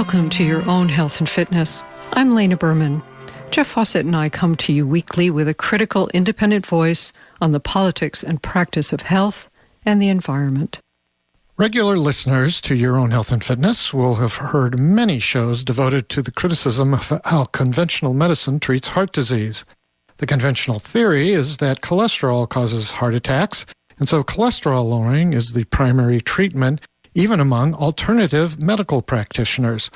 Welcome to Your Own Health and Fitness. I'm Lena Berman. Jeff Fawcett and I come to you weekly with a critical, independent voice on the politics and practice of health and the environment. Regular listeners to Your Own Health and Fitness will have heard many shows devoted to the criticism of how conventional medicine treats heart disease. The conventional theory is that cholesterol causes heart attacks, and so cholesterol lowering is the primary treatment, even among alternative medical practitioners.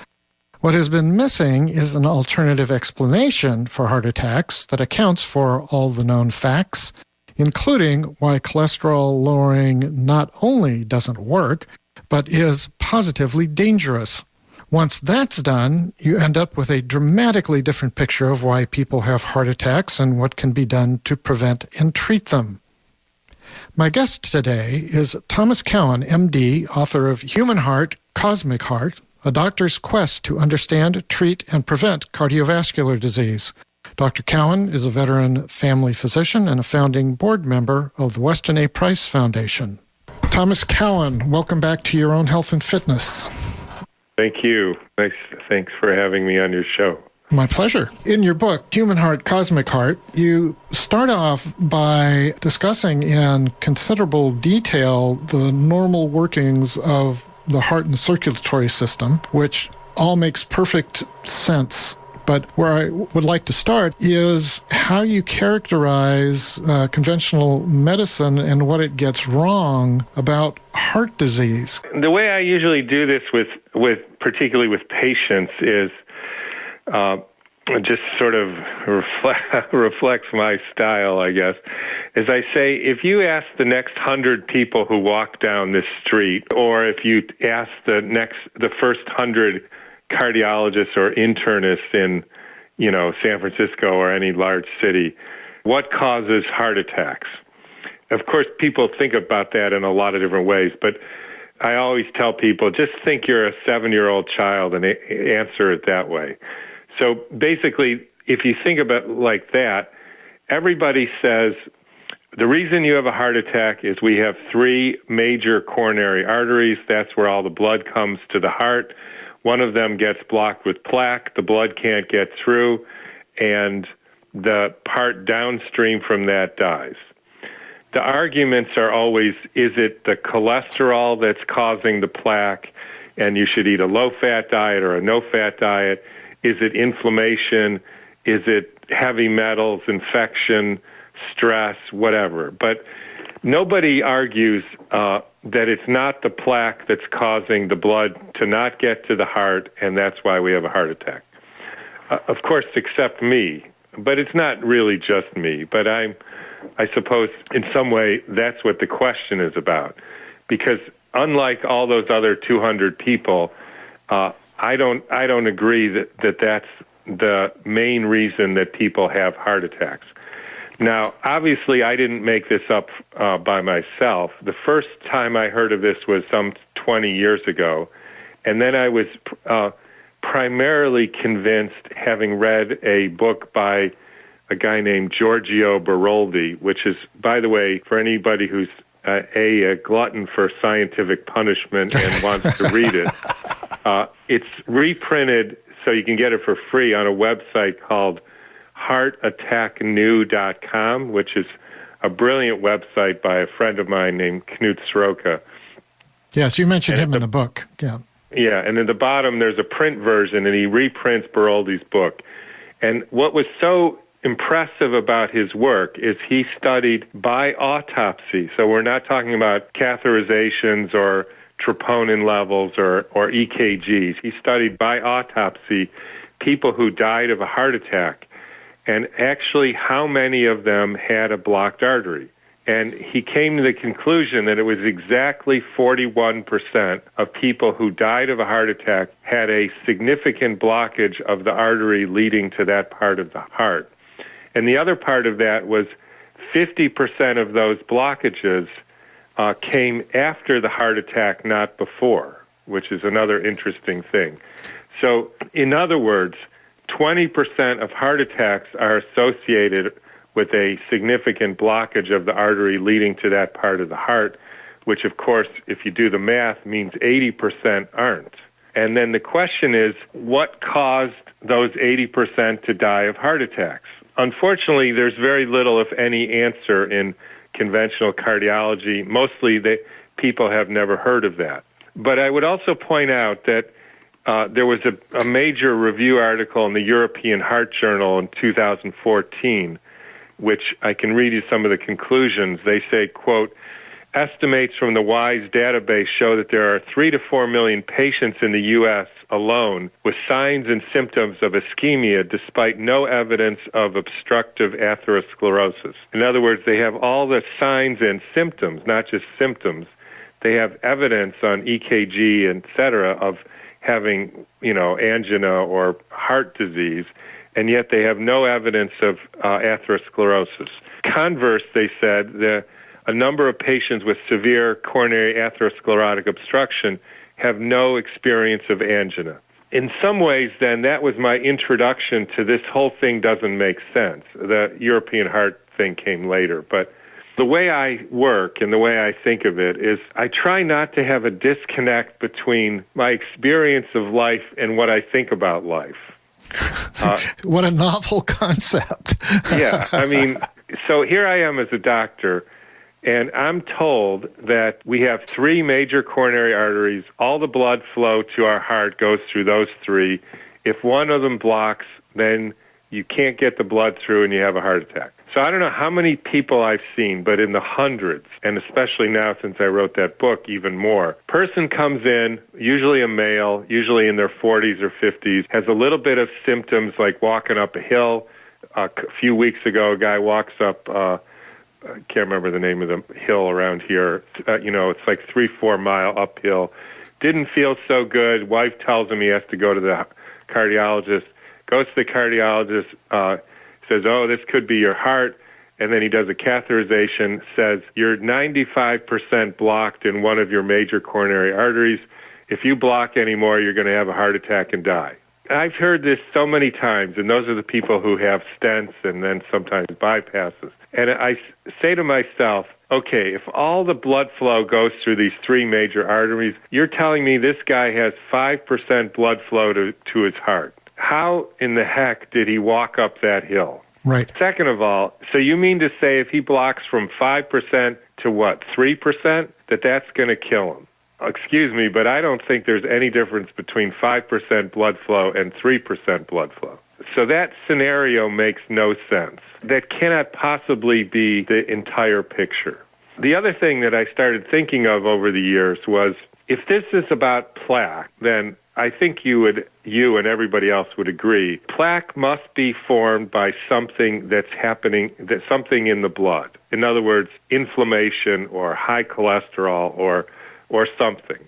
What has been missing is an alternative explanation for heart attacks that accounts for all the known facts, including why cholesterol lowering not only doesn't work, but is positively dangerous. Once that's done, you end up with a dramatically different picture of why people have heart attacks and what can be done to prevent and treat them. My guest today is Thomas Cowan, MD, author of Human Heart, Cosmic Heart, A Doctor's Quest to Understand, Treat, and Prevent Cardiovascular Disease. Dr. Cowan is a veteran family physician and a founding board member of the Weston A. Price Foundation. Thomas Cowan, welcome back to Your Own Health and Fitness. Thank you. Thanks for having me on your show. My pleasure. In your book, Human Heart, Cosmic Heart, you start off by discussing in considerable detail the normal workings of the heart and circulatory system, which all makes perfect sense. But where I would like to start is how you characterize conventional medicine and what it gets wrong about heart disease. The way I usually do this with particularly with patients is just sort of reflects my style, I guess, is I say, if you ask the next 100 people who walk down this street, or if you ask the first 100 cardiologists or internists in, San Francisco or any large city, what causes heart attacks? Of course, people think about that in a lot of different ways, but I always tell people, just think you're a 7-year-old child and answer it that way. So basically, if you think about it like that, everybody says the reason you have a heart attack is we have 3 major coronary arteries. That's where all the blood comes to the heart. One of them gets blocked with plaque. The blood can't get through, and the part downstream from that dies. The arguments are always, is it the cholesterol that's causing the plaque, and you should eat a low-fat diet or a no-fat diet? Is it inflammation? Is it heavy metals, infection, stress, whatever? But nobody argues that it's not the plaque that's causing the blood to not get to the heart, and that's why we have a heart attack. Of course, except me, but it's not really just me. But I suppose in some way that's what the question is about, because unlike all those other 200 people, I don't agree that that's the main reason that people have heart attacks. Now, obviously, I didn't make this up by myself. The first time I heard of this was some 20 years ago, and then I was primarily convinced, having read a book by a guy named Giorgio Baroldi, which is, by the way, for anybody who's a glutton for scientific punishment and wants to read it, it's reprinted so you can get it for free on a website called heartattacknew.com, which is a brilliant website by a friend of mine named Knut Sroka. Yes, you mentioned him in the book. Yeah. Yeah, and in the bottom there's a print version, and he reprints Baroldi's book. And what was so impressive about his work is he studied by autopsy. So we're not talking about catheterizations or troponin levels or EKGs. He studied by autopsy people who died of a heart attack, and actually how many of them had a blocked artery. And he came to the conclusion that it was exactly 41% of people who died of a heart attack had a significant blockage of the artery leading to that part of the heart. And the other part of that was 50% of those blockages came after the heart attack, not before, which is another interesting thing. So, in other words, 20% of heart attacks are associated with a significant blockage of the artery leading to that part of the heart, which, of course, if you do the math, means 80% aren't. And then the question is, what caused those 80% to die of heart attacks? Unfortunately, there's very little, if any, answer in conventional cardiology. Mostly people have never heard of that. But I would also point out that there was a major review article in the European Heart Journal in 2014, which I can read you some of the conclusions. They say, quote, estimates from the WISE database show that there are 3 to 4 million patients in the U.S. alone with signs and symptoms of ischemia despite no evidence of obstructive atherosclerosis. In other words, they have all the signs and symptoms, not just symptoms. They have evidence on EKG, et cetera, of having, angina or heart disease, and yet they have no evidence of atherosclerosis. Converse, they said, a number of patients with severe coronary atherosclerotic obstruction have no experience of angina. In some ways, then, that was my introduction to this whole thing doesn't make sense. The European heart thing came later. But the way I work and the way I think of it is I try not to have a disconnect between my experience of life and what I think about life. What a novel concept. Yeah, so here I am as a doctor, and I'm told that we have 3 major coronary arteries. All the blood flow to our heart goes through those 3. If one of them blocks, then you can't get the blood through and you have a heart attack. So I don't know how many people I've seen, but in the hundreds, and especially now since I wrote that book, even more. Person comes in, usually a male, usually in their 40s or 50s, has a little bit of symptoms like walking up a hill. A few weeks ago, a guy walks up, I can't remember the name of the hill around here. It's like 3-4 mile uphill. Didn't feel so good. Wife tells him he has to go to the cardiologist. Goes to the cardiologist, says, oh, this could be your heart. And then he does a catheterization, says, you're 95% blocked in one of your major coronary arteries. If you block anymore, you're going to have a heart attack and die. I've heard this so many times, and those are the people who have stents and then sometimes bypasses. And I say to myself, okay, if all the blood flow goes through these 3 major arteries, you're telling me this guy has 5% blood flow to his heart. How in the heck did he walk up that hill? Right. Second of all, so you mean to say if he blocks from 5% to 3%, that's going to kill him? Excuse me, but I don't think there's any difference between 5% blood flow and 3% blood flow. So that scenario makes no sense. That cannot possibly be the entire picture. The other thing that I started thinking of over the years was, if this is about plaque, then I think you and everybody else would agree, plaque must be formed by something that's happening, something in the blood. In other words, inflammation or high cholesterol or something.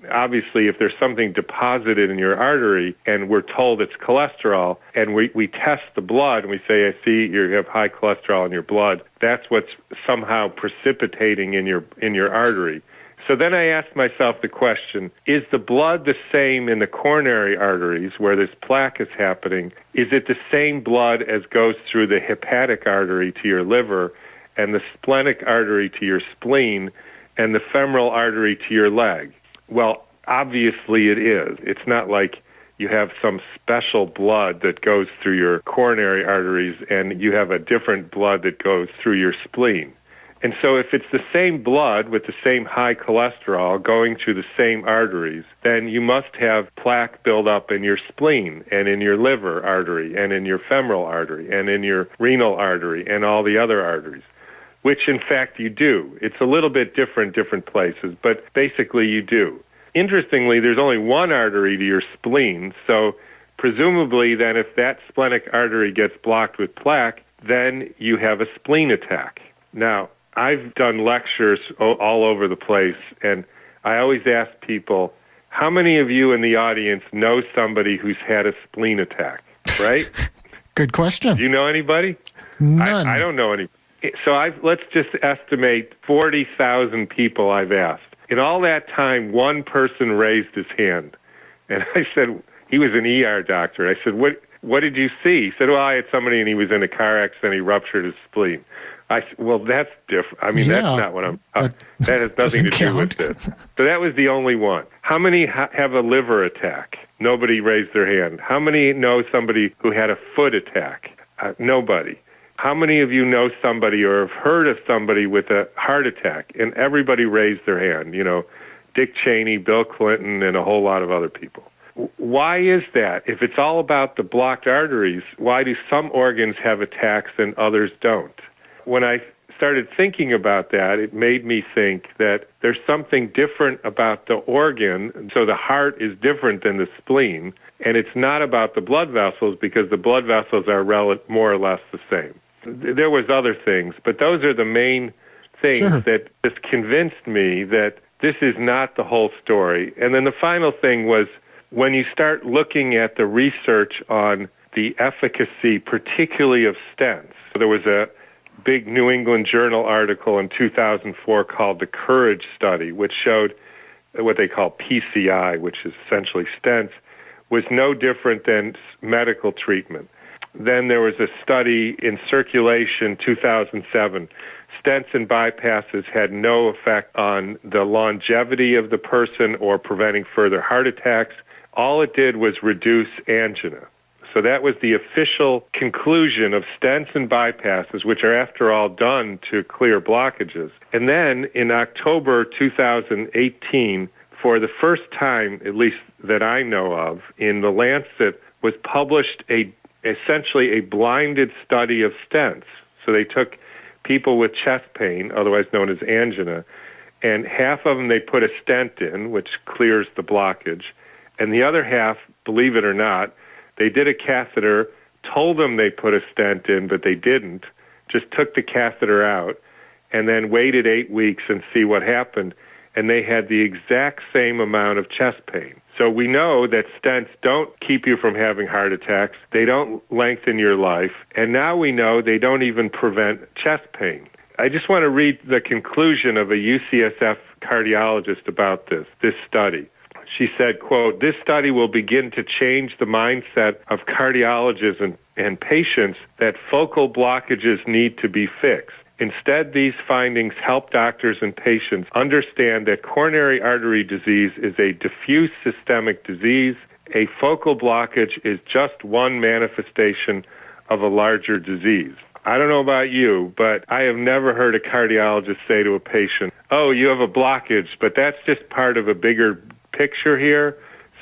Obviously, if there's something deposited in your artery and we're told it's cholesterol, and we test the blood and we say, I see you have high cholesterol in your blood, that's what's somehow precipitating in your artery. So then I asked myself the question, is the blood the same in the coronary arteries where this plaque is happening? Is it the same blood as goes through the hepatic artery to your liver and the splenic artery to your spleen and the femoral artery to your leg? Well, obviously it is. It's not like you have some special blood that goes through your coronary arteries and you have a different blood that goes through your spleen. And so if it's the same blood with the same high cholesterol going through the same arteries, then you must have plaque build up in your spleen and in your liver artery and in your femoral artery and in your renal artery and all the other arteries, which in fact you do. It's a little bit different places, but basically you do. Interestingly, there's only one artery to your spleen, so presumably then if that splenic artery gets blocked with plaque, then you have a spleen attack. Now, I've done lectures all over the place, and I always ask people, how many of you in the audience know somebody who's had a spleen attack, right? Good question. Do you know anybody? None. I don't know any. So let's just estimate 40,000 people I've asked. In all that time, one person raised his hand. And I said, he was an ER doctor. I said, what what did you see? He said, well, I had somebody and he was in a car accident, he ruptured his spleen. I said, well, that's different. I mean, that's not what I'm... that has nothing to do with this. So that was the only one. How many have a liver attack? Nobody raised their hand. How many know somebody who had a foot attack? Nobody. How many of you know somebody or have heard of somebody with a heart attack? And everybody raised their hand. You know, Dick Cheney, Bill Clinton, and a whole lot of other people. Why is that? If it's all about the blocked arteries, why do some organs have attacks and others don't? When I started thinking about that, it made me think that there's something different about the organ. So the heart is different than the spleen, and it's not about the blood vessels because the blood vessels are more or less the same. There was other things, but those are the main things that just convinced me that this is not the whole story. And then the final thing was when you start looking at the research on the efficacy, particularly of stents. There was a big New England Journal article in 2004 called the Courage Study, which showed what they call PCI, which is essentially stents, was no different than medical treatment. Then there was a study in Circulation, 2007. Stents and bypasses had no effect on the longevity of the person or preventing further heart attacks. All it did was reduce angina. So that was the official conclusion of stents and bypasses, which are, after all, done to clear blockages. And then in October 2018, for the first time, at least that I know of, in The Lancet was published essentially a blinded study of stents. So they took people with chest pain, otherwise known as angina, and half of them they put a stent in, which clears the blockage, and the other half, believe it or not, they did a catheter, told them they put a stent in, but they didn't, just took the catheter out, and then waited 8 weeks and see what happened, and they had the exact same amount of chest pain. So we know that stents don't keep you from having heart attacks, they don't lengthen your life, and now we know they don't even prevent chest pain. I just want to read the conclusion of a UCSF cardiologist about this study. She said, quote, "This study will begin to change the mindset of cardiologists and patients that focal blockages need to be fixed. Instead, these findings help doctors and patients understand that coronary artery disease is a diffuse systemic disease. A focal blockage is just one manifestation of a larger disease." I don't know about you, but I have never heard a cardiologist say to a patient, "Oh, you have a blockage, but that's just part of a bigger picture here,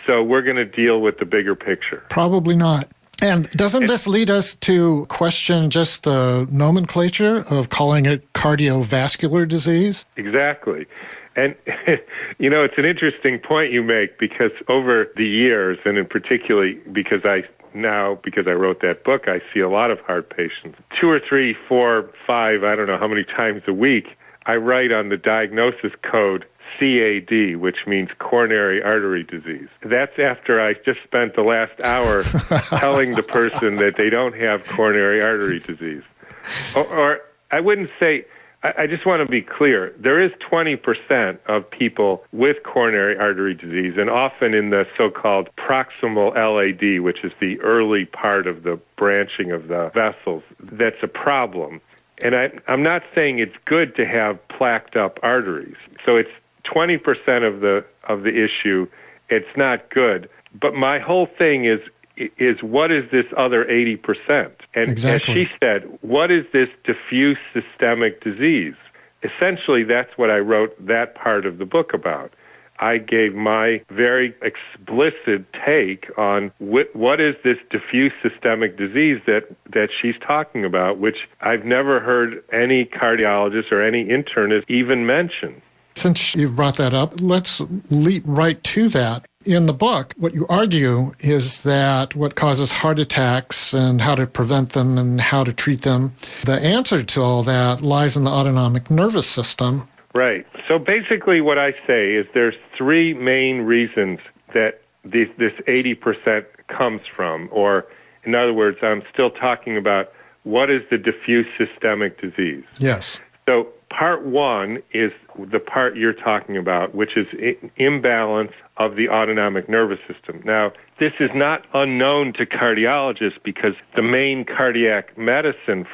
so we're going to deal with the bigger picture." Probably not. And doesn't this lead us to question just the nomenclature of calling it cardiovascular disease? Exactly. And, you know, it's an interesting point you make because over the years, and in particularly because I wrote that book, I see a lot of heart patients. 2 or 3, 4, 5, I don't know how many times a week, I write on the diagnosis code CAD, which means coronary artery disease. That's after I just spent the last hour telling the person that they don't have coronary artery disease. Or I wouldn't say, I just want to be clear, there is 20% of people with coronary artery disease, and often in the so-called proximal LAD, which is the early part of the branching of the vessels, that's a problem. And I'm not saying it's good to have plaqued up arteries. So it's 20% of the issue. It's not good. But my whole thing is what is this other 80%? And exactly. As she said, what is this diffuse systemic disease? Essentially, that's what I wrote that part of the book about. I gave my very explicit take on what is this diffuse systemic disease that she's talking about, which I've never heard any cardiologist or any internist even mention. Since you've brought that up, let's leap right to that. In the book, what you argue is that what causes heart attacks and how to prevent them and how to treat them, the answer to all that lies in the autonomic nervous system. Right. So basically what I say is there's 3 main reasons that this 80% comes from, or in other words, I'm still talking about what is the diffuse systemic disease. Yes. So part one is the part you're talking about, which is imbalance of the autonomic nervous system. Now, this is not unknown to cardiologists because the main cardiac medicine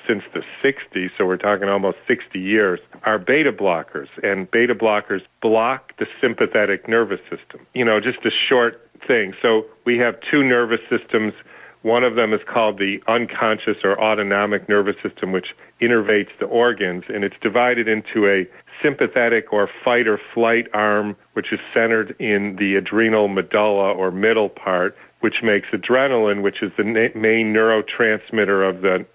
since the 60s, so we're talking almost 60 years, are beta blockers. And beta blockers block the sympathetic nervous system. Just a short thing. So we have two nervous systems. One of them is called the unconscious or autonomic nervous system, which innervates the organs, and it's divided into a sympathetic or fight or flight arm, which is centered in the adrenal medulla or middle part, which makes adrenaline, which is the main neurotransmitter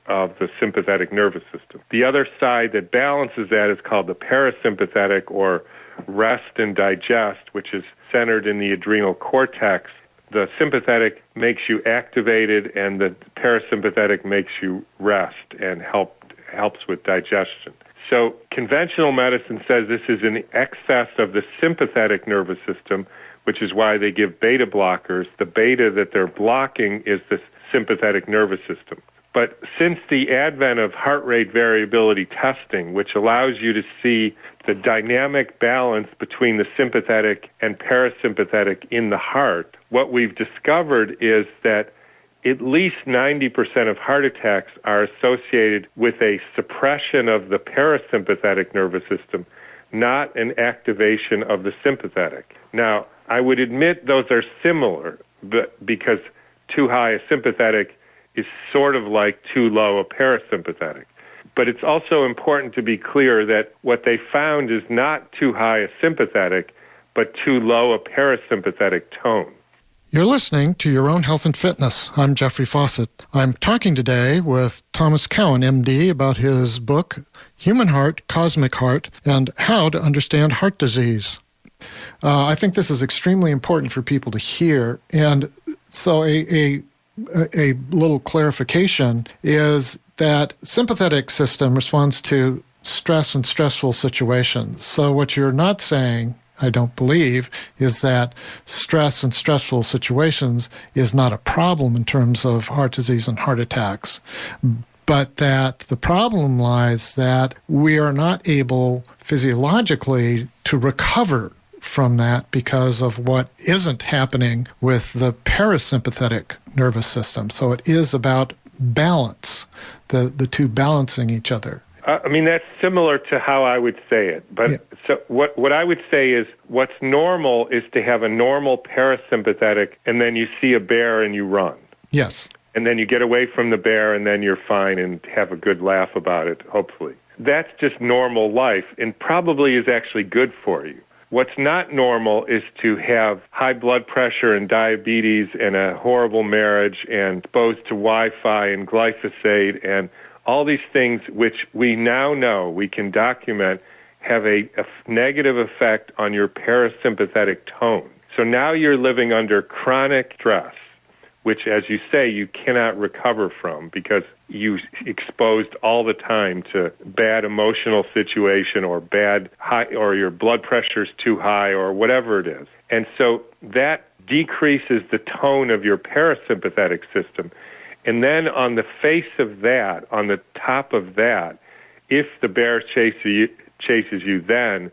of the sympathetic nervous system. The other side that balances that is called the parasympathetic or rest and digest, which is centered in the adrenal cortex. The sympathetic makes you activated, and the parasympathetic makes you rest and helps with digestion. So conventional medicine says this is in excess of the sympathetic nervous system, which is why they give beta blockers. The beta that they're blocking is the sympathetic nervous system. But since the advent of heart rate variability testing, which allows you to see the dynamic balance between the sympathetic and parasympathetic in the heart, what we've discovered is that at least 90% of heart attacks are associated with a suppression of the parasympathetic nervous system, not an activation of the sympathetic. Now, I would admit those are similar, but because too high a sympathetic is sort of like too low a parasympathetic. But it's also important to be clear that what they found is not too high a sympathetic, but too low a parasympathetic tone. You're listening to Your Own Health and Fitness. I'm Jeffrey Fawcett. I'm talking today with Thomas Cowan, MD, about his book, Human Heart, Cosmic Heart, and How to Understand Heart Disease. I think this is extremely important for people to hear. And so a little clarification is that sympathetic system responds to stress and stressful situations. So what you're not saying, I don't believe, is that stress and stressful situations is not a problem in terms of heart disease and heart attacks, but that the problem lies that we are not able physiologically to recover from that because of what isn't happening with the parasympathetic nervous system. So it is about balance, the two balancing each other. That's similar to how I would say it. But yeah. So what I would say is what's normal is to have a normal parasympathetic, and then you see a bear and you run. Yes. And then you get away from the bear, and then you're fine and have a good laugh about it, hopefully. That's just normal life and probably is actually good for you. What's not normal is to have high blood pressure and diabetes and a horrible marriage and exposed to Wi-Fi and glyphosate and all these things which we now know, we can document, have a negative effect on your parasympathetic tone. So now you're living under chronic stress, which, as you say, you cannot recover from because you exposed all the time to bad emotional situation or bad high, or your blood pressure's too high or whatever it is. And so that decreases the tone of your parasympathetic system. And then on the face of that, on the top of that, if the bear chases you, then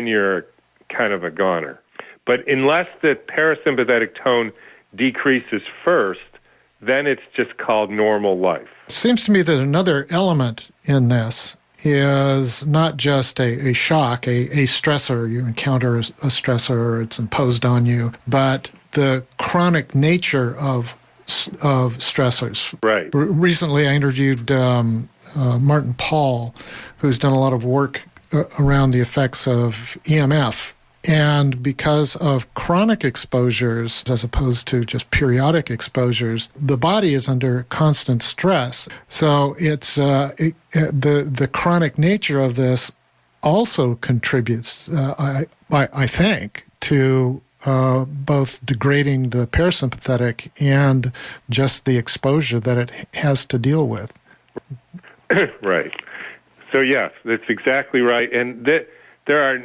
you're kind of a goner. But unless the parasympathetic tone decreases first, then it's just called normal life. It seems to me that another element in this is not just a shock, a stressor. You encounter a stressor, it's imposed on you, but the chronic nature of stressors. Right. Recently, I interviewed Martin Paul, who's done a lot of work around the effects of EMF. And because of chronic exposures, as opposed to just periodic exposures, the body is under constant stress. So it's the chronic nature of this also contributes, I think, to both degrading the parasympathetic and just the exposure that it has to deal with. Right. So yes, that's exactly right. And there are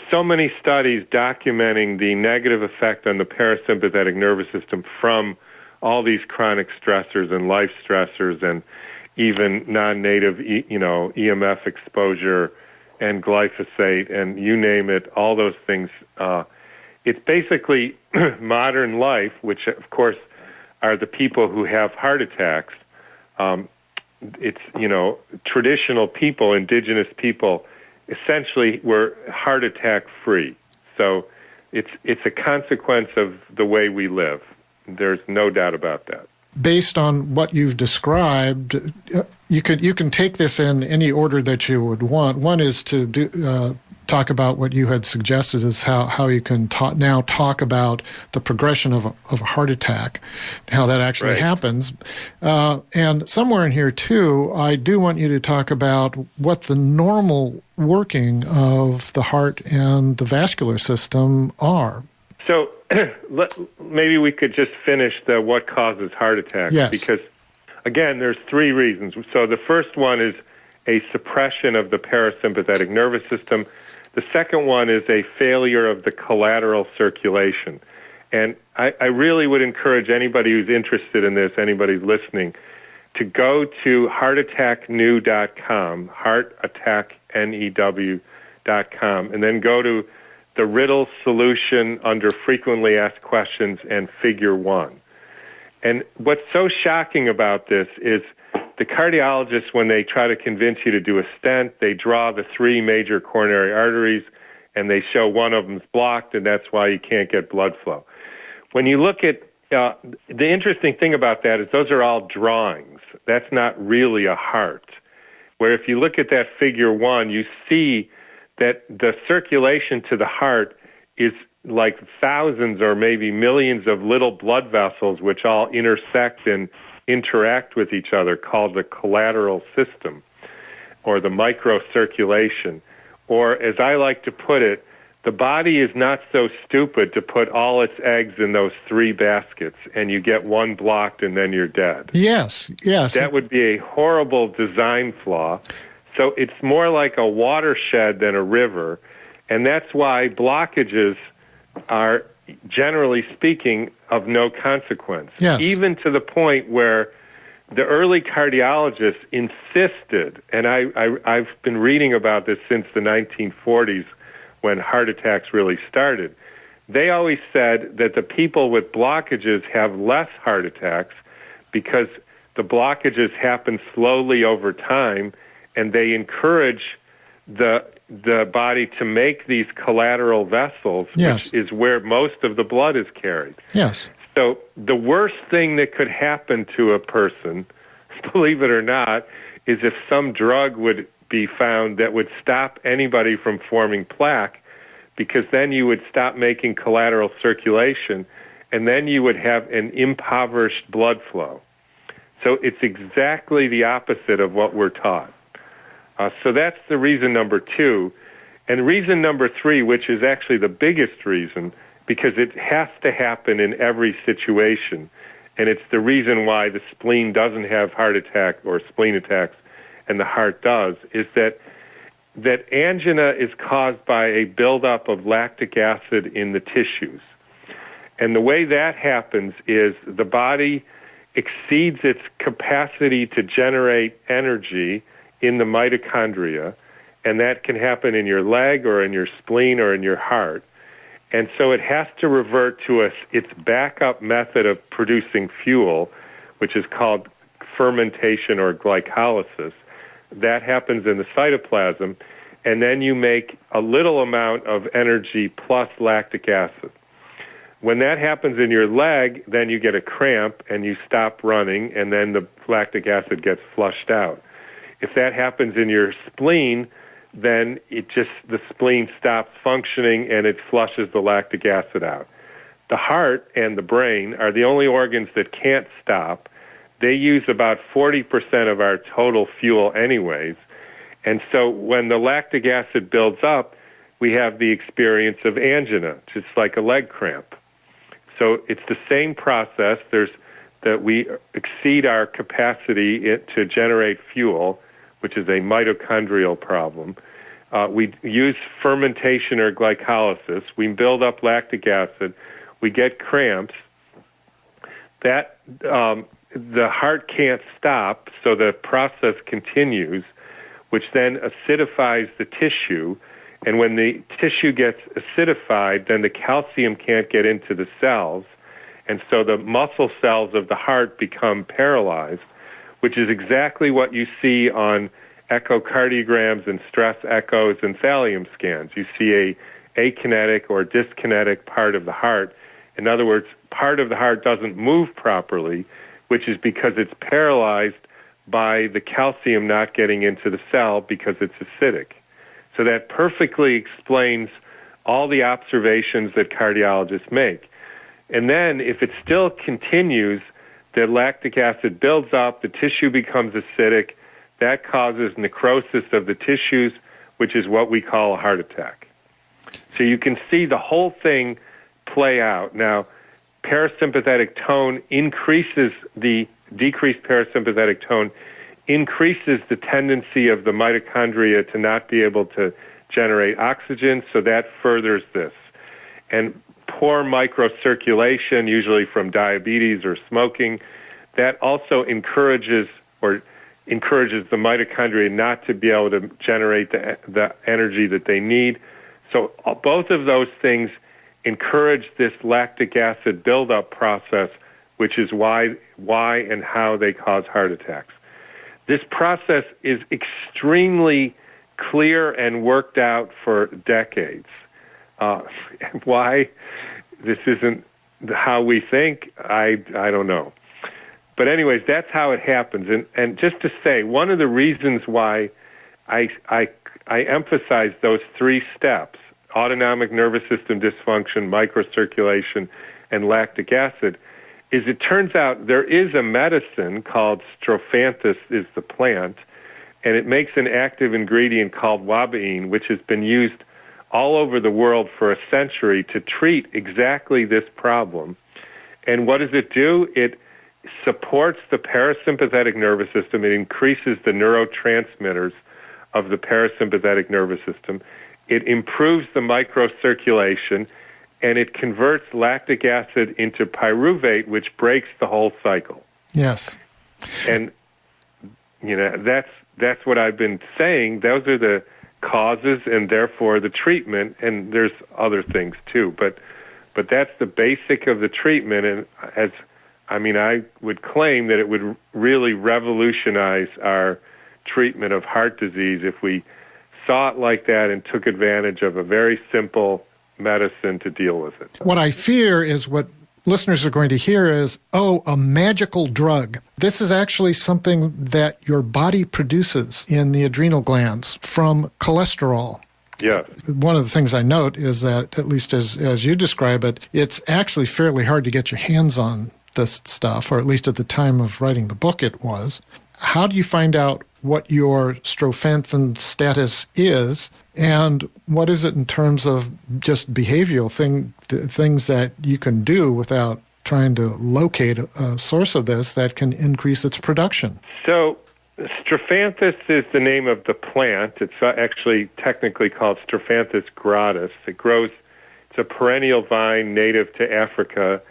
so many studies documenting the negative effect on the parasympathetic nervous system from all these chronic stressors and life stressors and even non-native, EMF exposure and glyphosate and you name it, all those things. It's basically modern life, which of course are the people who have heart attacks. It's, traditional people, indigenous people, essentially were heart attack free. So it's a consequence of the way we live. There's no doubt about that. Based on what you've described, you can take this in any order that you would want. One is to talk about what you had suggested is how you can now talk about the progression of a heart attack, how that actually happens. And somewhere in here, too, I do want you to talk about what the normal working of the heart and the vascular system are. So maybe we could just finish the what causes heart attacks. Yes. Because, again, there's three reasons. So the first one is a suppression of the parasympathetic nervous system. The second one is a failure of the collateral circulation. And I really would encourage anybody who's interested in this, anybody listening, to go to heartattacknew.com, heartattacknew.com, and then go to the riddle solution under frequently asked questions and figure 1. And what's so shocking about this is the cardiologists, when they try to convince you to do a stent, they draw the 3 major coronary arteries and they show one of them's blocked, and that's why you can't get blood flow. When you look at the interesting thing about that is those are all drawings. That's not really a heart. Where if you look at that figure 1, you see that the circulation to the heart is like thousands or maybe millions of little blood vessels which all intersect and interact with each other, called the collateral system or the microcirculation. Or as I like to put it, the body is not so stupid to put all its eggs in those 3 baskets and you get one blocked and then you're dead. Yes. That would be a horrible design flaw. So it's more like a watershed than a river, and that's why blockages are, generally speaking, of no consequence. Yes. Even to the point where the early cardiologists insisted, and I've been reading about this since the 1940s when heart attacks really started. They always said that the people with blockages have less heart attacks because the blockages happen slowly over time, and they encourage the body to make these collateral vessels, yes, which is where most of the blood is carried. Yes. So the worst thing that could happen to a person, believe it or not, is if some drug would be found that would stop anybody from forming plaque, because then you would stop making collateral circulation, and then you would have an impoverished blood flow. So it's exactly the opposite of what we're taught. So that's the reason number 2. And reason number 3, which is actually the biggest reason, because it has to happen in every situation, and it's the reason why the spleen doesn't have heart attack or spleen attacks and the heart does, is that angina is caused by a buildup of lactic acid in the tissues. And the way that happens is the body exceeds its capacity to generate energy in the mitochondria, and that can happen in your leg or in your spleen or in your heart. And so it has to revert to its backup method of producing fuel, which is called fermentation or glycolysis. That happens in the cytoplasm, and then you make a little amount of energy plus lactic acid. When that happens in your leg, then you get a cramp and you stop running, and then the lactic acid gets flushed out. If that happens in your spleen, then the spleen stops functioning and it flushes the lactic acid out. The heart and the brain are the only organs that can't stop. They use about 40% of our total fuel anyways. And so when the lactic acid builds up, we have the experience of angina, just like a leg cramp. So it's the same process. That we exceed our capacity to generate fuel, which is a mitochondrial problem. We use fermentation or glycolysis. We build up lactic acid. We get cramps. That the heart can't stop, so the process continues. which then acidifies the tissue. And when the tissue gets acidified, then the calcium can't get into the cells. And so the muscle cells of the heart become paralyzed, which is exactly what you see on echocardiograms and stress echoes and thallium scans. You see a akinetic or dyskinetic part of the heart. In other words, part of the heart doesn't move properly, which is because it's paralyzed by the calcium not getting into the cell because it's acidic. So that perfectly explains all the observations that cardiologists make. And then if it still continues, the lactic acid builds up, the tissue becomes acidic, that causes necrosis of the tissues, which is what we call a heart attack. So you can see the whole thing play out. Now, parasympathetic tone increases the decreased parasympathetic tone increases the tendency of the mitochondria to not be able to generate oxygen, so that furthers this. And poor microcirculation, usually from diabetes or smoking, that also encourages the mitochondria not to be able to generate the energy that they need. So both of those things encourage this lactic acid buildup process, which is why and how they cause heart attacks. This process is extremely clear and worked out for decades. Why this isn't how we think, I don't know. But anyways, that's how it happens. And just to say, one of the reasons why I emphasize those three steps, autonomic nervous system dysfunction, microcirculation, and lactic acid, is it turns out there is a medicine called Strophanthus is the plant, and it makes an active ingredient called wabein, which has been used all over the world for a century to treat exactly this problem. And what does it do? It supports the parasympathetic nervous system. It increases the neurotransmitters of the parasympathetic nervous system. It improves the microcirculation, and it converts lactic acid into pyruvate, which breaks the whole cycle. Yes. And, that's what I've been saying. Those are the causes and therefore the treatment, and there's other things too. But that's the basic of the treatment, and I would claim that it would really revolutionize our treatment of heart disease if we saw it like that and took advantage of a very simple medicine to deal with it. What I fear is what listeners are going to hear is, a magical drug. This is actually something that your body produces in the adrenal glands from cholesterol. Yeah. One of the things I note is that, at least as you describe it, it's actually fairly hard to get your hands on this stuff, or at least at the time of writing the book it was. How do you find out what your Strophanthin status is, and what is it in terms of just behavioral things that you can do without trying to locate a source of this that can increase its production? So Strophanthus is the name of the plant. It's actually technically called Strophanthus gratis. It's a perennial vine native to Africa.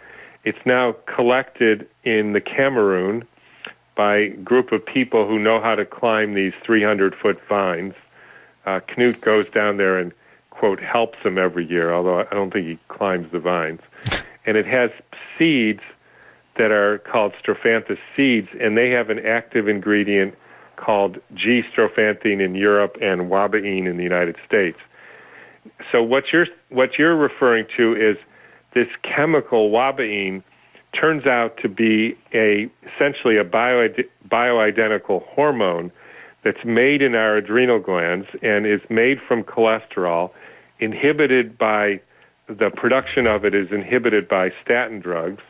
It's now collected in the Cameroon by a group of people who know how to climb these 300-foot vines. Knut goes down there and, quote, helps him every year, although I don't think he climbs the vines. And it has seeds that are called Strophanthus seeds, and they have an active ingredient called G-strophanthine in Europe and wabein in the United States. So what you're referring to is this chemical wabein turns out to be essentially a bioidentical hormone that's made in our adrenal glands and is made from cholesterol, inhibited by the production of it is inhibited by statin drugs,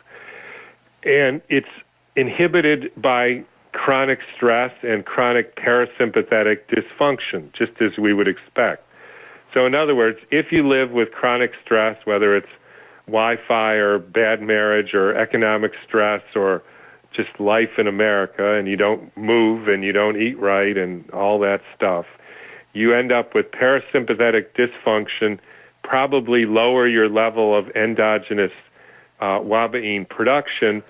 and it's inhibited by chronic stress and chronic parasympathetic dysfunction, just as we would expect. So in other words, if you live with chronic stress, whether it's Wi-Fi or bad marriage or economic stress or just life in America, and you don't move and you don't eat right and all that stuff, you end up with parasympathetic dysfunction, probably lower your level of endogenous wabein production,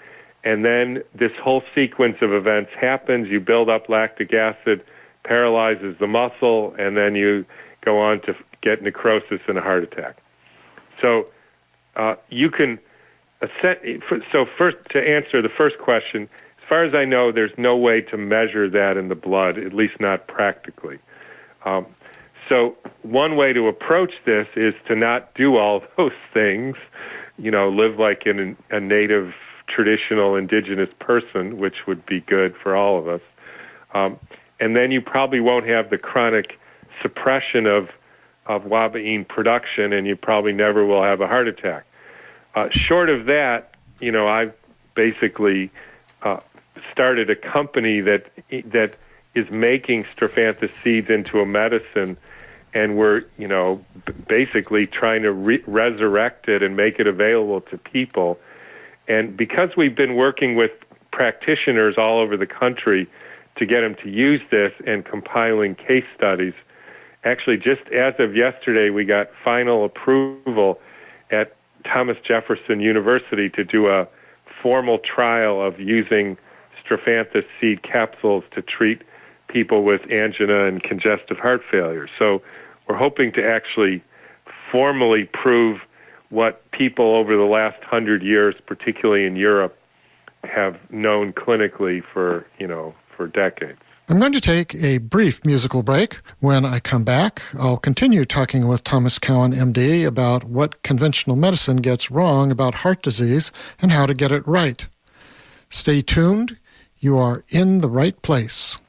and then this whole sequence of events happens. You build up lactic acid, paralyzes the muscle, and then you go on to get necrosis and a heart attack. So you can so first, to answer the first question, as far as I know, there's no way to measure that in the blood, at least not practically. So one way to approach this is to not do all those things, live like a native, traditional, indigenous person, which would be good for all of us. And then you probably won't have the chronic suppression of wabaine production, and you probably never will have a heart attack. Short of that, I've basically started a company that is making Strophanthus seeds into a medicine, and we're basically trying to resurrect it and make it available to people. And because we've been working with practitioners all over the country to get them to use this and compiling case studies, actually just as of yesterday, we got final approval at Thomas Jefferson University to do a formal trial of using Strophanthus seed capsules to treat people with angina and congestive heart failure. So we're hoping to actually formally prove what people over the last 100 years, particularly in Europe, have known clinically for decades. I'm going to take a brief musical break. When I come back, I'll continue talking with Thomas Cowan, MD, about what conventional medicine gets wrong about heart disease and how to get it right. Stay tuned. You are in the right place.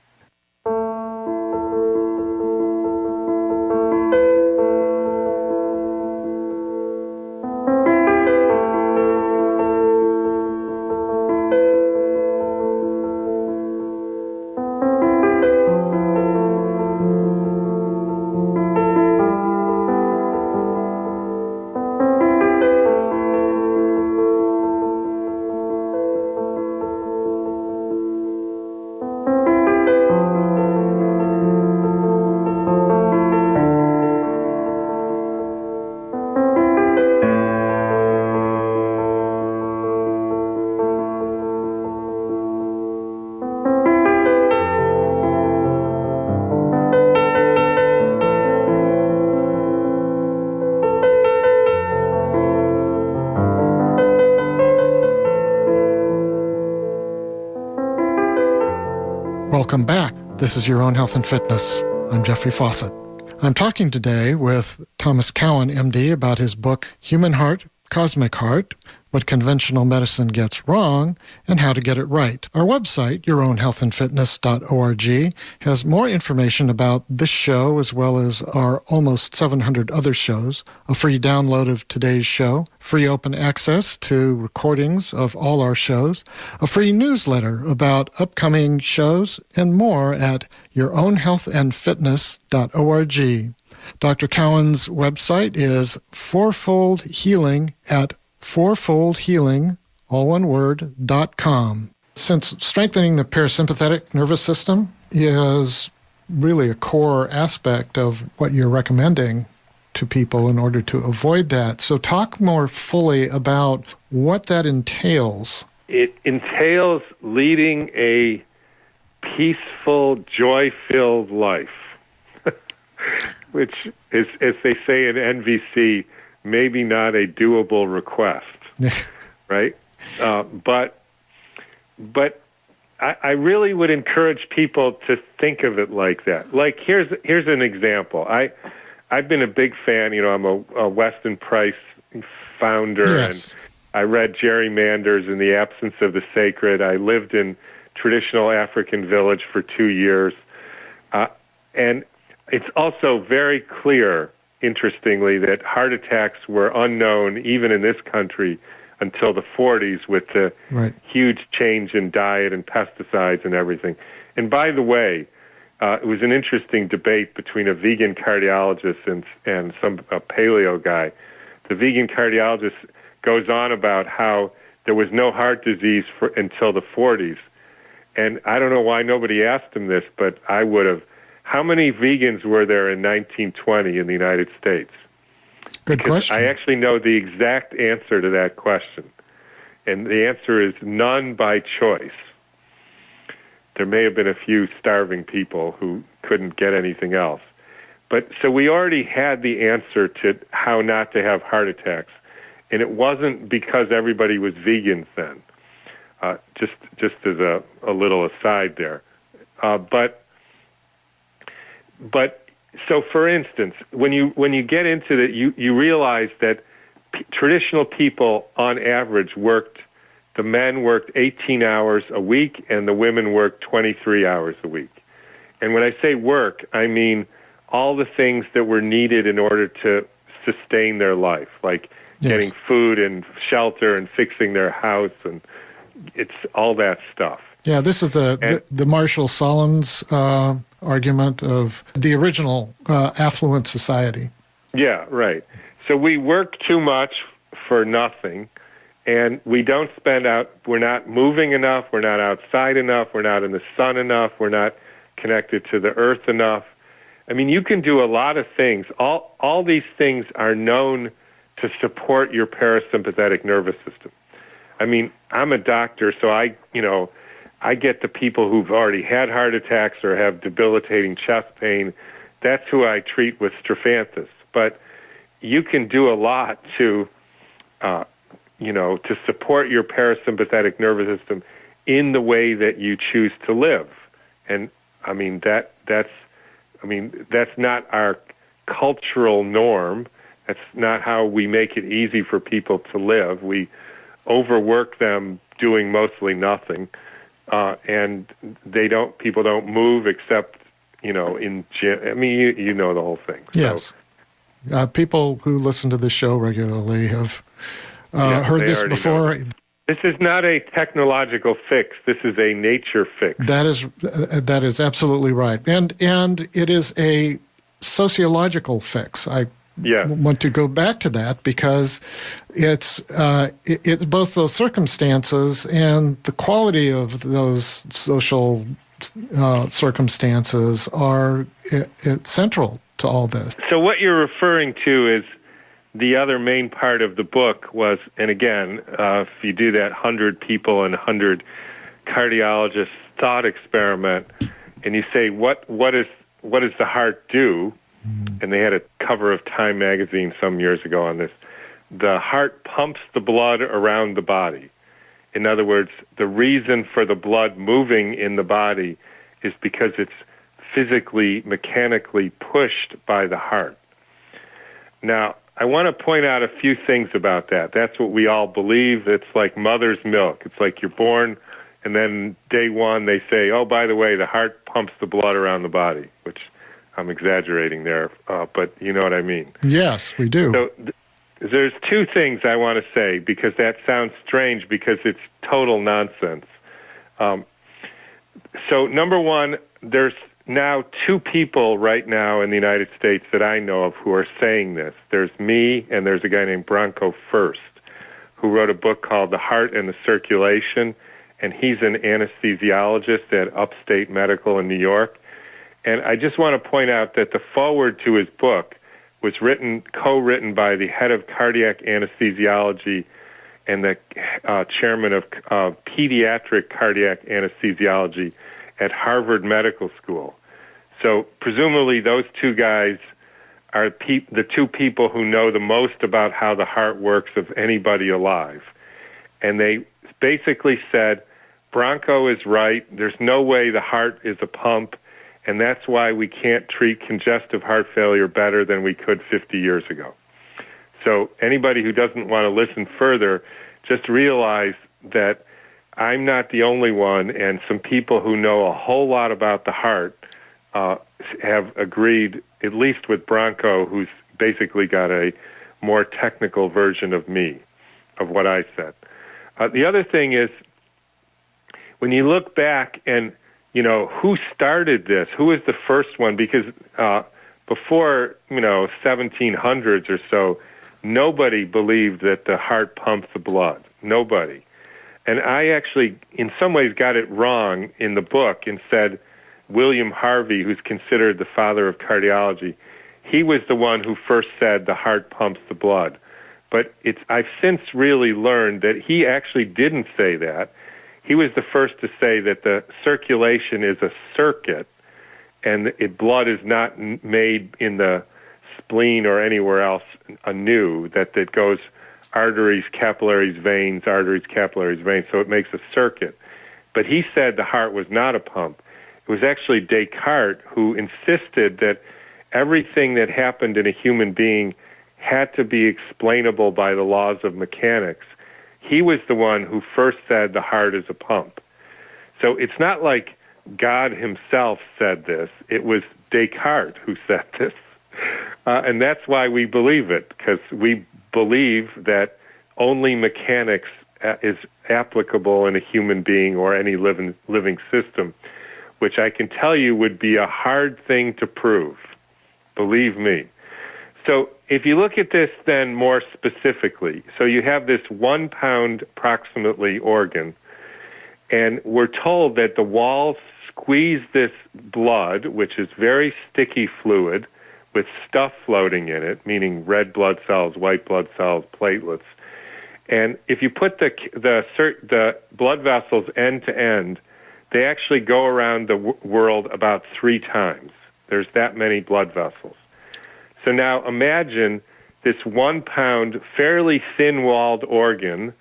Welcome back. This is Your Own Health and Fitness. I'm Jeffrey Fawcett. I'm talking today with Thomas Cowan, MD, about his book, Human Heart, Cosmic Heart, What Conventional Medicine Gets Wrong, and How to Get It Right. Our website, yourownhealthandfitness.org, has more information about this show as well as our almost 700 other shows, a free download of today's show, free open access to recordings of all our shows, a free newsletter about upcoming shows, and more at yourownhealthandfitness.org. Dr. Cowan's website is Fourfold Healing at fourfoldhealing, all one word, .com. Since strengthening the parasympathetic nervous system is really a core aspect of what you're recommending to people in order to avoid that. So talk more fully about what that entails. It entails leading a peaceful, joy-filled life, which is, as they say in NVC, maybe not a doable request, right? But I really would encourage people to think of it like that. Like here's an example. I've been a big fan. I'm a Weston Price founder, yes. And I read Jerry Manders in The Absence of the Sacred. I lived in traditional African village for 2 years, and it's also very clear, interestingly, that heart attacks were unknown even in this country until the 40s with the huge change in diet and pesticides and everything. And by the way, it was an interesting debate between a vegan cardiologist and a paleo guy. The vegan cardiologist goes on about how there was no heart disease until the 40s. And I don't know why nobody asked him this, but I would have. How many vegans were there in 1920 in the United States? Good question. I actually know the exact answer to that question. And the answer is none by choice. There may have been a few starving people who couldn't get anything else. But so we already had the answer to how not to have heart attacks. And it wasn't because everybody was vegans then. Just as a little aside there. But so for instance, when you get into that, you realize that traditional people on average the men worked 18 hours a week and the women worked 23 hours a week. And when I say work, I mean all the things that were needed in order to sustain their life, like getting food and shelter and fixing their house, and it's all that stuff. Yeah, this is the Marshall Solins argument of the original affluent society. Yeah, right. So we work too much for nothing, and we don't we're not moving enough, we're not outside enough, we're not in the sun enough, we're not connected to the earth enough. I mean, you can do a lot of things. All these things are known to support your parasympathetic nervous system. I mean, I'm a doctor, so I get the people who've already had heart attacks or have debilitating chest pain. That's who I treat with Strophanthus. But you can do a lot to support your parasympathetic nervous system in the way that you choose to live. And I mean, that's not our cultural norm. That's not how we make it easy for people to live. We overwork them doing mostly nothing, and people don't move except, in gym. I mean, you know the whole thing. Yes. So, people who listen to this show regularly have heard this before. This is not a technological fix. This is a nature fix. That is absolutely right, and it is a sociological fix. I want to go back to that because it's both those circumstances and the quality of those social circumstances are central to all this. So what you're referring to is the other main part of the book was, and again, if you do that 100 people and 100 cardiologists thought experiment, and you say, what does the heart do? And they had a cover of Time magazine some years ago on this. The heart pumps the blood around the body. In other words, the reason for the blood moving in the body is because it's physically, mechanically pushed by the heart. Now, I want to point out a few things about that. That's what we all believe. It's like mother's milk. It's like you're born, and then day one they say, oh, by the way, the heart pumps the blood around the body, which I'm exaggerating there, but you know what I mean. Yes, we do. So there's two things I want to say, because that sounds strange because it's total nonsense. So number one, there's now two people right now in the United States that I know of who are saying this. There's me, and there's a guy named Branko Furst, who wrote a book called The Heart and the Circulation, and he's an anesthesiologist at Upstate Medical in New York. And I just want to point out that the foreword to his book was co-written by the head of cardiac anesthesiology and the chairman of pediatric cardiac anesthesiology at Harvard Medical School. So presumably those two guys are the two people who know the most about how the heart works of anybody alive. And they basically said, Branko is right. There's no way the heart is a pump, and that's why we can't treat congestive heart failure better than we could 50 years ago. So anybody who doesn't want to listen further, just realize that I'm not the only one, and some people who know a whole lot about the heart have agreed, at least with Branko, who's basically got a more technical version of me, of what I said. The other thing is, when you look back and who started this? Who was the first one? Because before, 1700s or so, nobody believed that the heart pumped the blood. Nobody. And I actually, in some ways, got it wrong in the book and said William Harvey, who's considered the father of cardiology, he was the one who first said the heart pumps the blood. But I've since really learned that he actually didn't say that. he was the first to say that the circulation is a circuit, and blood is not made in the spleen or anywhere else anew, that it goes arteries, capillaries, veins, arteries, capillaries, veins, so it makes a circuit. But he said the heart was not a pump. It was actually Descartes who insisted that everything that happened in a human being had to be explainable by the laws of mechanics. He was the one who first said the heart is a pump. So it's not like God himself said this. It was Descartes who said this. And that's why we believe it, because we believe that only mechanics is applicable in a human being or any living system, which I can tell you would be a hard thing to prove. Believe me. So if you look at this then more specifically, so you have this 1 pound approximately organ, and we're told that the walls squeeze this blood, which is very sticky fluid, with stuff floating in it, meaning red blood cells, white blood cells, platelets. And if you put the blood vessels end to end, they actually go around the world about 3 times. There's that many blood vessels. So now imagine this 1 pound, fairly thin-walled organ.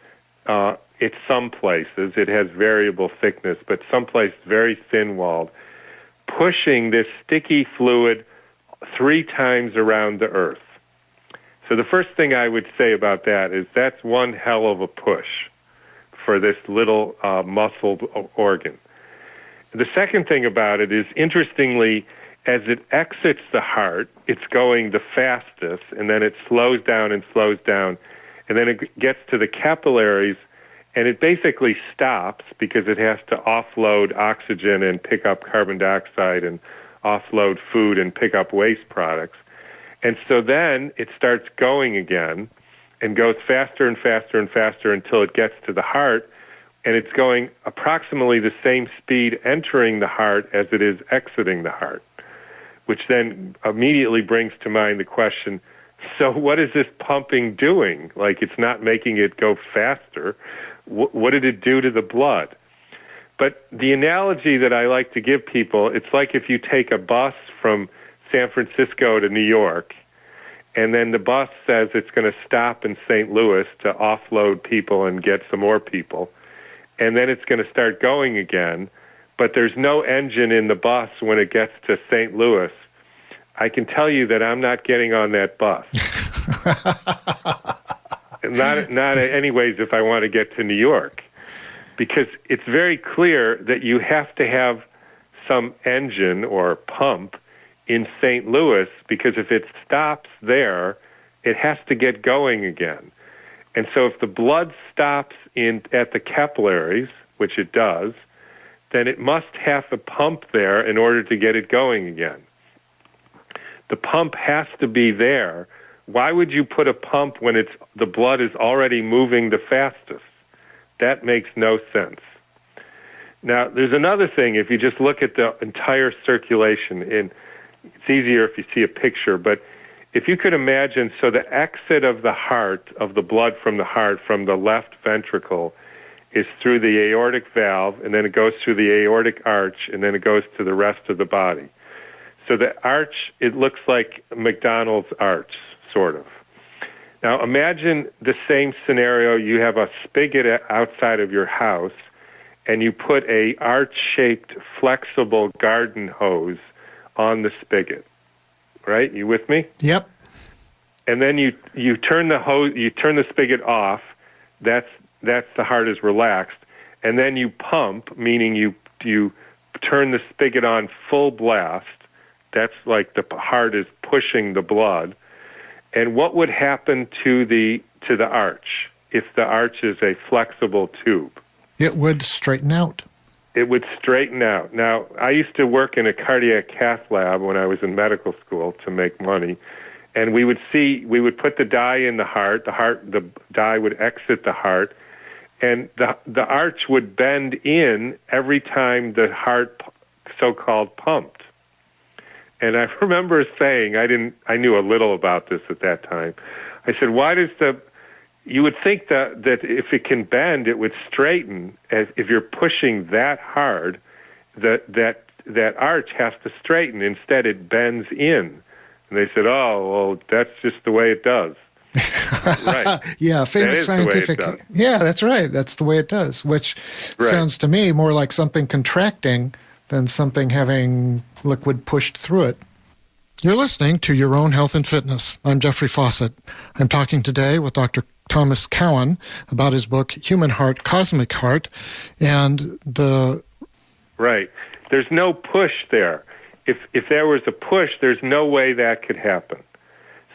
It's some places, it has variable thickness, but some places very thin-walled, pushing this sticky fluid 3 times around the earth. So the first thing I would say about that is that's one hell of a push for this little muscled organ. The second thing about it is, interestingly, as it exits the heart, it's going the fastest, and then it slows down, and then it gets to the capillaries, and it basically stops because it has to offload oxygen and pick up carbon dioxide and offload food and pick up waste products. And so then it starts going again and goes faster and faster and faster until it gets to the heart, and it's going approximately the same speed entering the heart as it is exiting the heart, which then immediately brings to mind the question, so what is this pumping doing? Like, it's not making it go faster. What did it do to the blood? But the analogy that I like to give people, it's like if you take a bus from San Francisco to New York, and then the bus says it's going to stop in St. Louis to offload people and get some more people, and then it's going to start going again, but there's no engine in the bus when it gets to St. Louis. I can tell you that I'm not getting on that bus. Not anyways if I want to get to New York, because it's very clear that you have to have some engine or pump in St. Louis, because if it stops there, it has to get going again. And so if the blood stops at the capillaries, which it does, then it must have a pump there in order to get it going again. The pump has to be there. Why would you put a pump when the blood is already moving the fastest? That makes no sense. Now, there's another thing. If you just look at the entire circulation, and it's easier if you see a picture, but if you could imagine, so the exit of the heart, of the blood from the heart, from the left ventricle, is through the aortic valve, and then it goes through the aortic arch, and then it goes to the rest of the body. So the arch, it looks like McDonald's arch, sort of. Now imagine the same scenario. You have a spigot outside of your house, and you put a arch-shaped flexible garden hose on the spigot. Right? You with me? Yep. And then you turn the hose, you turn the spigot off. That's the heart is relaxed, and then you pump, meaning you turn the spigot on full blast. That's like the heart is pushing the blood. And what would happen to the arch if the arch is a flexible tube? It would straighten out. It would straighten out. Now, I used to work in a cardiac cath lab when I was in medical school to make money, and we would put the dye in the heart. The dye would exit the heart, and the arch would bend in every time the heart so-called pumped. And I remember saying, I knew a little about this at that time. I said, why does you would think that if it can bend, it would straighten. As if you're pushing that hard, that arch has to straighten. Instead, it bends in. And they said, "Oh, well, that's just the way it does." Right. Yeah, famous scientific. Yeah, that's right. That's the way it does, which sounds to me more like something contracting than something having liquid pushed through it. You're listening to Your Own Health and Fitness. I'm Jeffrey Fawcett. I'm talking today with Dr. Thomas Cowan about his book, Human Heart, Cosmic Heart, and the... Right. There's no push there. If there was a push, there's no way that could happen.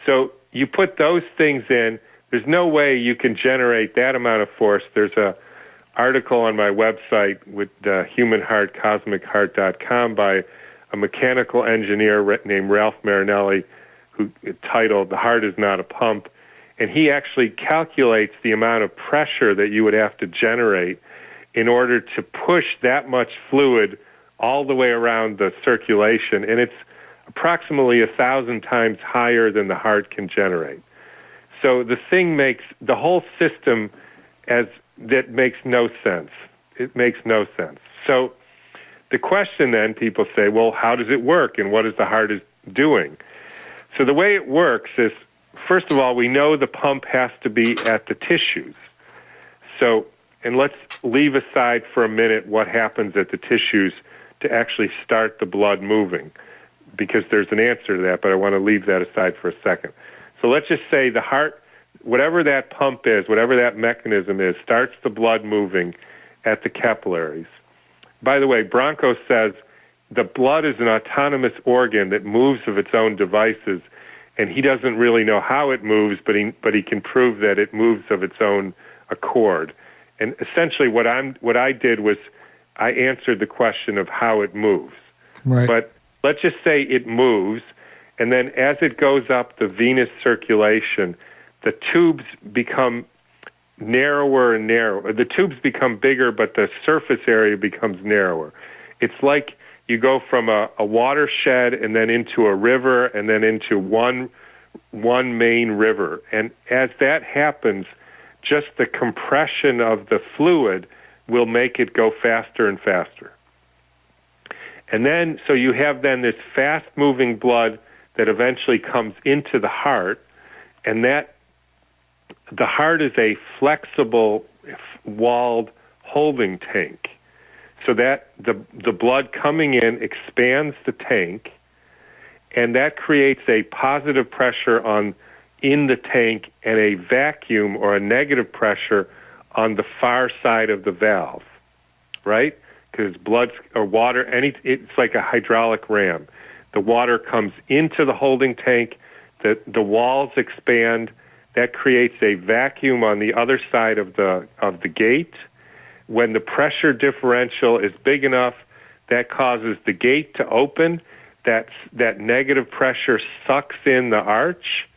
So you put those things in, there's no way you can generate that amount of force. There's a article on my website with humanheartcosmicheart.com by a mechanical engineer named Ralph Marinelli, who titled "The Heart is Not a Pump," and he actually calculates the amount of pressure that you would have to generate in order to push that much fluid all the way around the circulation, and it's approximately 1,000 times higher than the heart can generate. So the whole system that makes no sense. It makes no sense. So the question then, people say, well, how does it work and what is the heart doing? So the way it works is, first of all, we know the pump has to be at the tissues. So, and let's leave aside for a minute what happens at the tissues to actually start the blood moving, because there's an answer to that, but I want to leave that aside for a second. So let's just say the heart, whatever that pump is, whatever that mechanism is, starts the blood moving at the capillaries. By the way, Branco says the blood is an autonomous organ that moves of its own devices, and he doesn't really know how it moves, but he can prove that it moves of its own accord. And essentially what I did was I answered the question of how it moves. Right. But let's just say it moves, and then as it goes up the venous circulation, the tubes become narrower and narrower. The tubes become bigger, but the surface area becomes narrower. It's like you go from a watershed and then into a river and then into one main river. And as that happens, just the compression of the fluid will make it go faster and faster. And then, so you have then this fast-moving blood that eventually comes into the heart, and that the heart is a flexible, walled holding tank. So that the blood coming in expands the tank, and that creates a positive pressure in the tank and a vacuum or a negative pressure on the far side of the valve, right? Because blood or water, it's like a hydraulic ram. The water comes into the holding tank, the walls expand, that creates a vacuum on the other side of the gate. When the pressure differential is big enough, that causes the gate to open. That negative pressure sucks in the arch,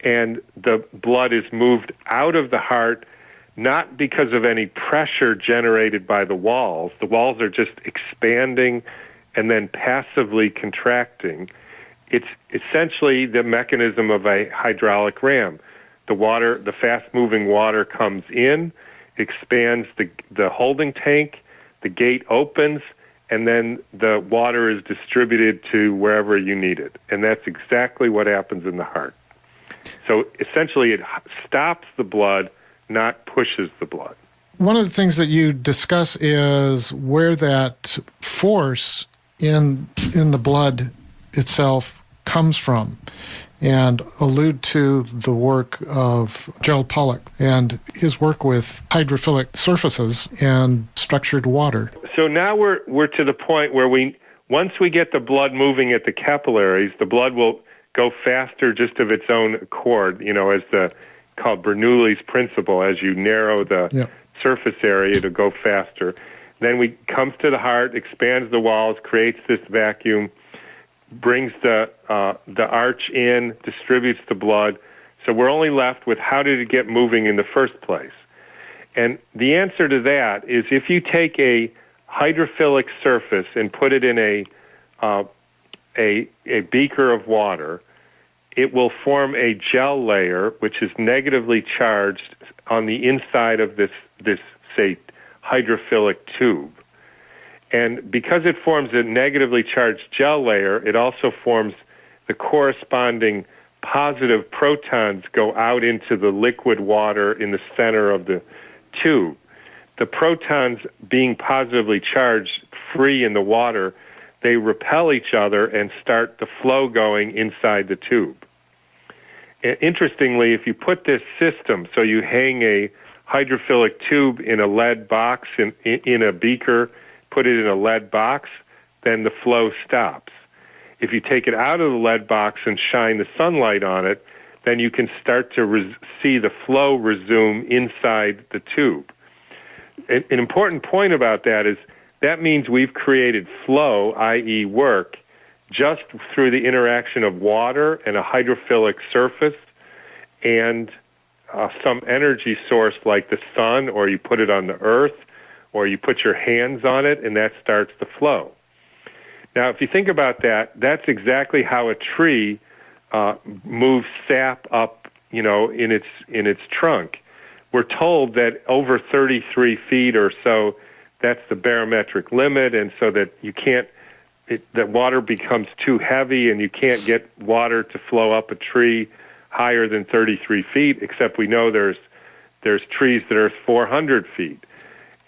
and the blood is moved out of the heart, not because of any pressure generated by the walls. The walls are just expanding and then passively contracting. It's essentially the mechanism of a hydraulic ram. The fast-moving water comes in, expands the holding tank, the gate opens, and then the water is distributed to wherever you need it. And that's exactly what happens in the heart. So essentially it stops the blood, not pushes the blood. One of the things that you discuss is where that force in the blood itself comes from, and allude to the work of Gerald Pollack and his work with hydrophilic surfaces and structured water. So now we're to the point where once we get the blood moving at the capillaries, the blood will go faster just of its own accord, as called Bernoulli's principle. As you narrow the surface area, to go faster. Then we comes to the heart, expands the walls, creates this vacuum, brings the arch in, distributes the blood. So we're only left with how did it get moving in the first place? And the answer to that is if you take a hydrophilic surface and put it in a beaker of water, it will form a gel layer which is negatively charged on the inside of this say, hydrophilic tube. And because it forms a negatively charged gel layer, it also forms the corresponding positive protons go out into the liquid water in the center of the tube. The protons being positively charged free in the water, they repel each other and start the flow going inside the tube. Interestingly, if you put this system, so you hang a hydrophilic tube in a lead box, in a beaker, put it in a lead box, then the flow stops. If you take it out of the lead box and shine the sunlight on it, then you can start to see the flow resume inside the tube. An important point about that is that means we've created flow, i.e. work, just through the interaction of water and a hydrophilic surface and some energy source like the sun, or you put it on the earth, or you put your hands on it, and that starts the flow. Now, if you think about that, that's exactly how a tree moves sap up, in its trunk. We're told that over 33 feet or so, that's the barometric limit, and so that that water becomes too heavy and you can't get water to flow up a tree higher than 33 feet, except we know there's trees that are 400 feet.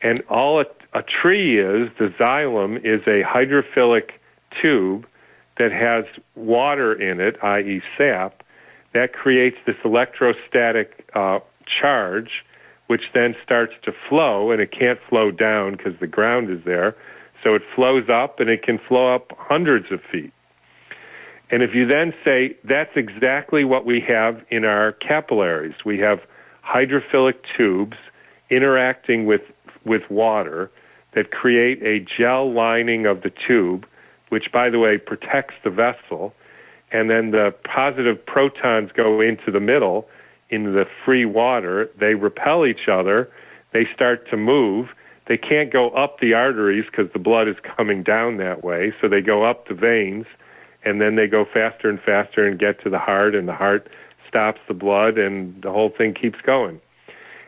And all a tree is, the xylem, is a hydrophilic tube that has water in it, i.e. sap, that creates this electrostatic charge, which then starts to flow, and it can't flow down because the ground is there. So it flows up, and it can flow up hundreds of feet. And if you then say, that's exactly what we have in our capillaries. We have hydrophilic tubes interacting with water that create a gel lining of the tube, which, by the way, protects the vessel. And then the positive protons go into the middle, into the free water. They repel each other. They start to move. They can't go up the arteries because the blood is coming down that way, so they go up the veins, and then they go faster and faster and get to the heart, and the heart stops the blood, and the whole thing keeps going.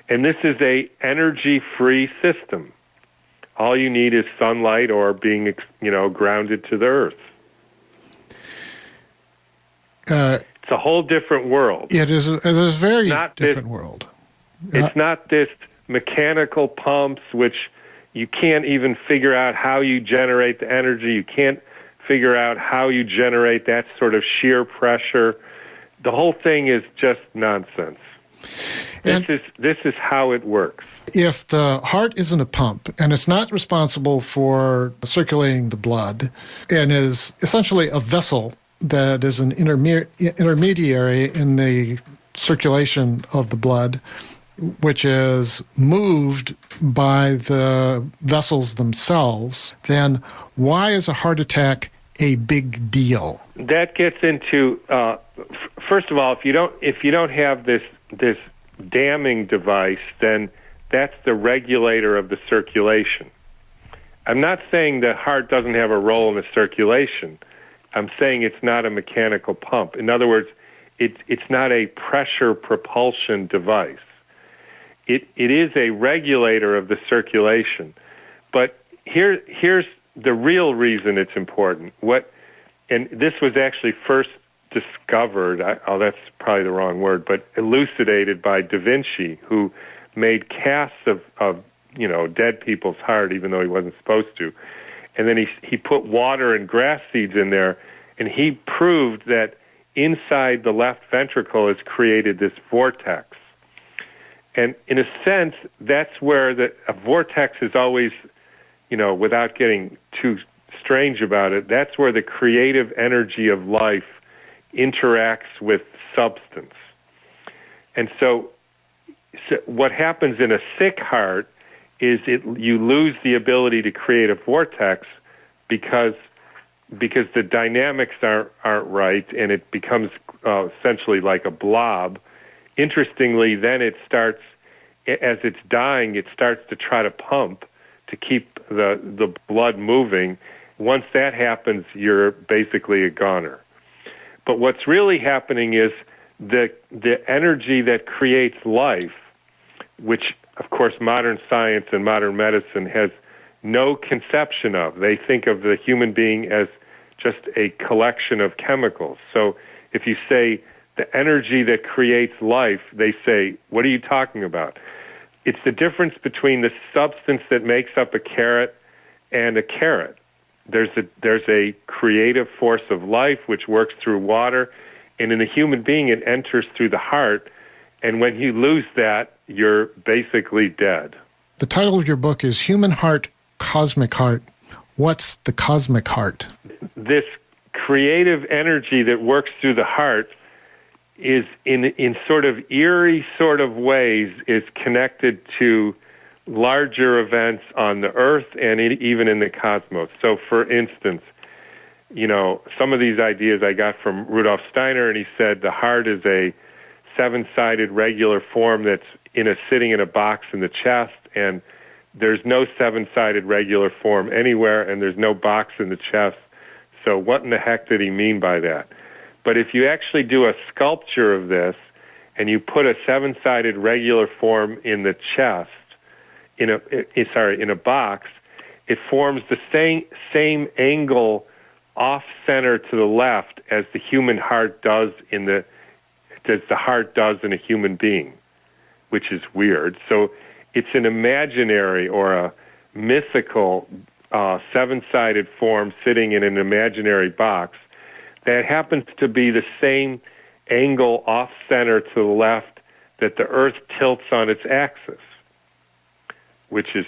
And this is a energy-free system. All you need is sunlight or being, grounded to the earth. It's a whole different world. It is a very different world. It's not this mechanical pumps, which you can't even figure out how you generate the energy. You can't figure out how you generate that sort of shear pressure. The whole thing is just nonsense. This is how it works. If the heart isn't a pump and it's not responsible for circulating the blood and is essentially a vessel that is an intermediary in the circulation of the blood, which is moved by the vessels themselves, then why is a heart attack a big deal? That gets into first of all, if you don't have this damming device, then that's the regulator of the circulation. I'm not saying the heart doesn't have a role in the circulation. I'm saying it's not a mechanical pump. In other words, it's not a pressure propulsion device. It is a regulator of the circulation. But here's the real reason it's important. And this was actually first discovered, that's probably the wrong word, but elucidated by Da Vinci, who made casts of dead people's heart, even though he wasn't supposed to. And then he put water and grass seeds in there, and he proved that inside the left ventricle is created this vortex. And in a sense, that's where a vortex is always, without getting too strange about it, that's where the creative energy of life interacts with substance. And so what happens in a sick heart is you lose the ability to create a vortex because the dynamics aren't right, and it becomes essentially like a blob. Interestingly, then it starts, as it's dying, it starts to try to pump to keep the blood moving. Once that happens, you're basically a goner. But what's really happening is the energy that creates life, which, of course, modern science and modern medicine has no conception of. They think of the human being as just a collection of chemicals. So if you say the energy that creates life, they say, what are you talking about? It's the difference between the substance that makes up a carrot and a carrot. There's a creative force of life which works through water, and in a human being it enters through the heart, and when you lose that, you're basically dead. The title of your book is Human Heart, Cosmic Heart. What's the cosmic heart? This creative energy that works through the heart is in sort of eerie sort of ways is connected to larger events on the earth and even in the cosmos. So for instance, some of these ideas I got from Rudolf Steiner, and he said the heart is a seven-sided regular form that's sitting in a box in the chest, and there's no seven-sided regular form anywhere, and there's no box in the chest. So what in the heck did he mean by that? But if you actually do a sculpture of this, and you put a seven-sided regular form in the chest, in a box, it forms the same angle off-center to the left as the human heart does in a human being, which is weird. So it's an imaginary or a mythical seven-sided form sitting in an imaginary box that happens to be the same angle off-center to the left that the Earth tilts on its axis, which is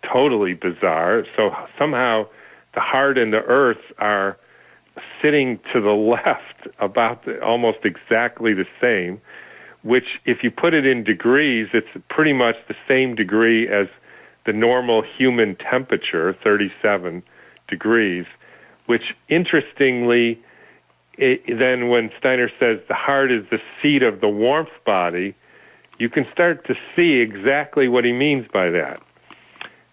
totally bizarre. So somehow the heart and the Earth are sitting to the left about almost exactly the same, which if you put it in degrees, it's pretty much the same degree as the normal human temperature, 37 degrees, which interestingly, then when Steiner says the heart is the seat of the warmth body, you can start to see exactly what he means by that.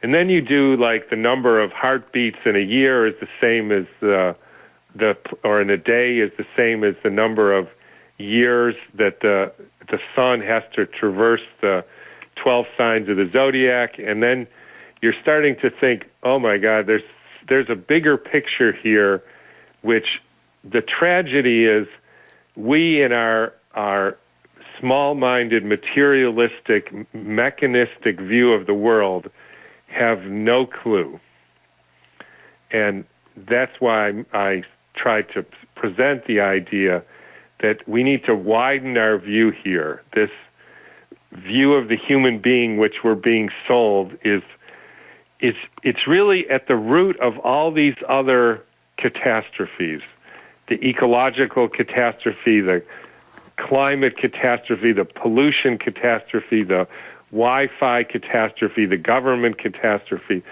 And then you do like the number of heartbeats in a year is the same as or in a day is the same as the number of years that the sun has to traverse the 12 signs of the zodiac, and then you're starting to think, oh my God, there's a bigger picture here, which the tragedy is we in our small-minded, materialistic, mechanistic view of the world have no clue. And that's why I try to present the idea that we need to widen our view here. This view of the human being which we're being sold it's really at the root of all these other catastrophes. The ecological catastrophe, the climate catastrophe, the pollution catastrophe, the Wi-Fi catastrophe, the government catastrophe,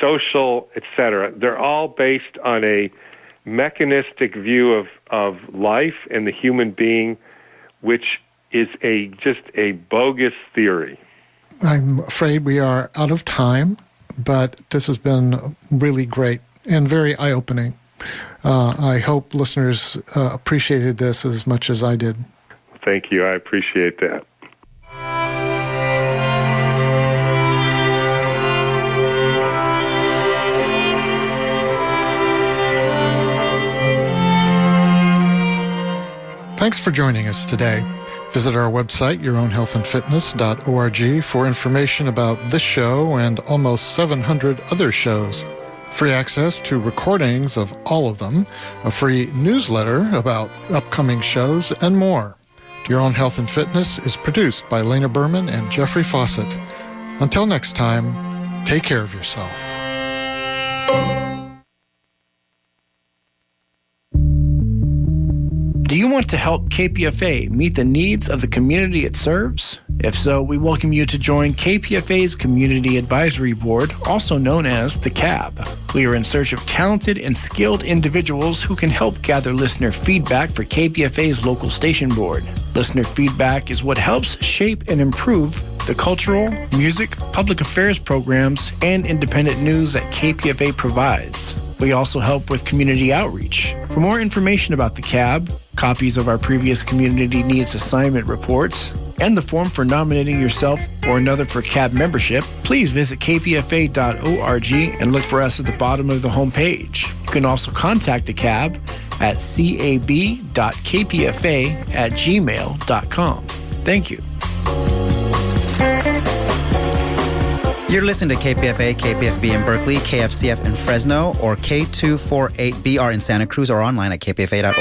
social, etc. They're all based on a mechanistic view of life and the human being, which is just a bogus theory. I'm afraid we are out of time, but this has been really great and very eye-opening. I hope listeners appreciated this as much as I did. Thank you. I appreciate that. Thanks for joining us today. Visit our website, yourownhealthandfitness.org, for information about this show and almost 700 other shows. Free access to recordings of all of them, a free newsletter about upcoming shows, and more. Your Own Health and Fitness is produced by Lena Berman and Jeffrey Fawcett. Until next time, take care of yourself. Do you want to help KPFA meet the needs of the community it serves? If so, we welcome you to join KPFA's Community Advisory Board, also known as the CAB. We are in search of talented and skilled individuals who can help gather listener feedback for KPFA's local station board. Listener feedback is what helps shape and improve the cultural, music, public affairs programs, and independent news that KPFA provides. We also help with community outreach. For more information about the CAB, copies of our previous Community Needs Assignment reports, and the form for nominating yourself or another for CAB membership, please visit kpfa.org and look for us at the bottom of the homepage. You can also contact the CAB at cab.kpfa@gmail.com. Thank you. You're listening to KPFA, KPFB in Berkeley, KFCF in Fresno, or K248BR in Santa Cruz, or online at kpfa.org.